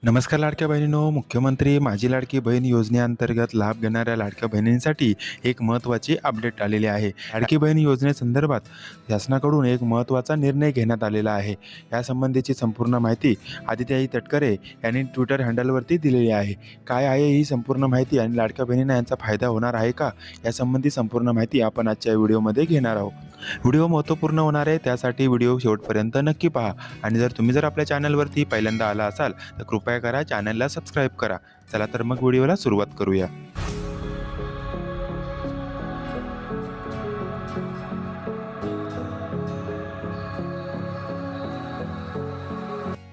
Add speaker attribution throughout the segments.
Speaker 1: नमस्कार लाडक्या बहिणींनो, मुख्यमंत्री माझी लाडकी बहीण योजनेअंतर्गत लाभ घेणाऱ्या लाडक्या बहिणींसाठी एक महत्त्वाची अपडेट आलेली आहे. लाडकी बहीण योजनेसंदर्भात शासनाकडून एक महत्त्वाचा निर्णय घेण्यात आलेला आहे. यासंबंधीची संपूर्ण माहिती आदित्य तटकरे यांनी ट्विटर हँडलवरती दिलेली आहे. काय आहे ही संपूर्ण माहिती आणि लाडक्या बहिणींना यांचा फायदा होणार आहे का, यासंबंधी संपूर्ण माहिती आपण आजच्या व्हिडिओमध्ये घेणार आहोत. व्हिडिओ महत्त्वपूर्ण होणार आहे, त्यासाठी व्हिडिओ शेवटपर्यंत नक्की पहा. आणि जर आपल्या चॅनलवरती पहिल्यांदा आला असाल तर कृपया करा चॅनलला सबस्क्राईब करा. चला तर मग व्हिडिओला सुरुवात करूया.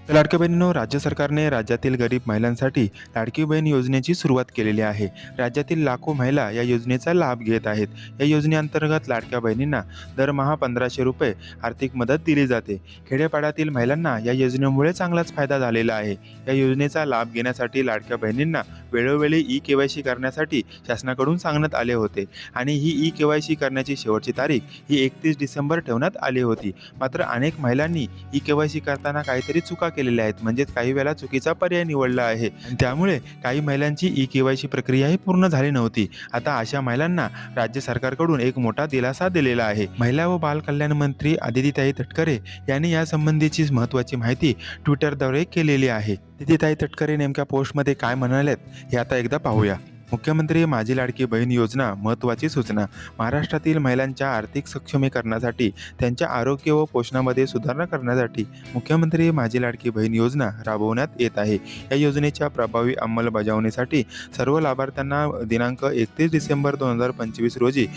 Speaker 1: लाडक्या बहिणींनो, राज्य सरकारने राज्यातील गरीब महिलांसाठी लाडकी बहीण योजनेची सुरुवात केलेली आहे. राज्यातील लाखो महिला या योजनेचा लाभ घेत आहेत. या योजनेअंतर्गत लाडक्या बहिणींना दरमहा 1500 रुपये आर्थिक मदत दिली जाते. खेड्यापाड्यातील महिलांना या योजनेमुळे चांगलाच फायदा झालेला आहे. या योजनेचा लाभ घेण्यासाठी लाडक्या बहिणींना वेळोवेळी ई-केवायसी करण्यासाठी शासनाकडून सांगण्यात आले होते आणि ही ई-केवायसी करण्याची शेवटची तारीख ही 31 डिसेंबर ठेवण्यात आली होती. मात्र अनेक महिलांनी ई-केवायसी करताना काहीतरी चुका केलेल्या आहेत, म्हणजेच काही वेळा चुकीचा पर्याय निवडला आहे आणि त्यामुळे काही महिलांची ई-केवायसी प्रक्रिया ही पूर्ण झाली नव्हती. आता अशा महिलांना राज्य सरकारकडून एक मोठा दिलासा दिलेला आहे. महिला व बाल कल्याण मंत्री आदितीताई तटकरे यांनी यासंबंधीची महत्त्वाची माहिती ट्विटरद्वारे केलेली आहे. आदितीताई तटकरे नेमक्या पोस्टमध्ये काय म्हणालेत हे आता एकदा पाहूया. मुख्यमंत्री माझी लाडकी बहीण योजना महत्त्वाची सूचना. महाराष्ट्रातील महिलांच्या आर्थिक सक्षमीकरणासाठी, त्यांच्या आरोग्य व पोषणामध्ये सुधारणा करण्यासाठी मुख्यमंत्री माझी लाडकी बहीण योजना राबवण्यात येत आहे. या योजनेच्या प्रभावी अंमलबजावणीसाठी सर्व लाभार्थ्यांना दिनांक 31 डिसेंबर 2025 रोजी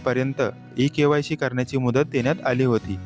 Speaker 1: पर्यंत ई-केवायसी करण्याची मुदत देण्यात आली होती.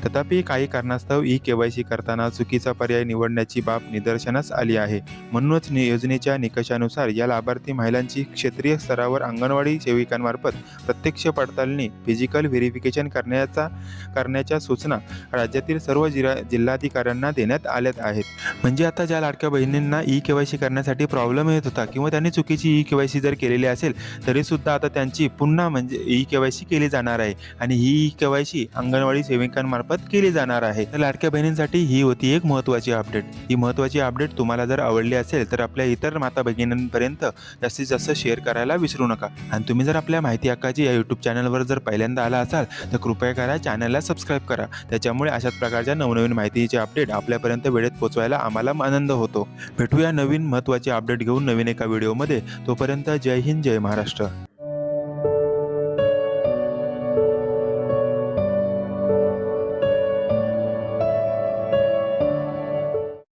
Speaker 1: तथापि काही कारणास्तव ई-केवायसी करताना चुकीचा पर्याय निवडण्याची बाब निदर्शनास आली आहे. म्हणूनच योजनेच्या निकषानुसार या लाभार्थी महिलांची क्षेत्रीय स्तरावर अंगणवाडी सेविकांमार्फत प्रत्यक्ष पडताळणी फिजिकल व्हेरिफिकेशन करण्याच्या सूचना राज्यातील सर्व जिल्हाधिकाऱ्यांना देण्यात आल्या आहेत. म्हणजे आता ज्या लाडक्या बहिणींना ई-केवायसी करण्यासाठी प्रॉब्लेम येत होता किंवा त्यांनी चुकीची ई-केवायसी जर केलेली असेल तरीसुद्धा आता त्यांची पुन्हा म्हणजे ई-केवायसी केली जाणार आहे आणि ही ई-केवायसी अंगणवाडी सेविकांमार्फत केली जाणार आहे. तर लाडक्या बहिणींसाठी ही होती एक महत्त्वाची अपडेट. ही महत्त्वाची अपडेट तुम्हाला जर आवडली असेल तर आपल्या इतर माता भगिनींपर्यंत जास्तीत जास्त शेअर करायला विसरू नका. आणि तुम्ही जर आपल्या माहिती हक्काची या यूट्यूब चॅनलवर जर पहिल्यांदा आला असाल तर कृपया करा चॅनलला सबस्क्राईब करा. त्याच्यामुळे अशाच प्रकारच्या नवनवीन माहितीचे अपडेट आपल्यापर्यंत वेळेत पोहोचवायला आम्हाला आनंद होतो. भेटूया नवीन महत्त्वाचे अपडेट घेऊन नवीन एका व्हिडिओमध्ये. तोपर्यंत जय हिंद, जय महाराष्ट्र.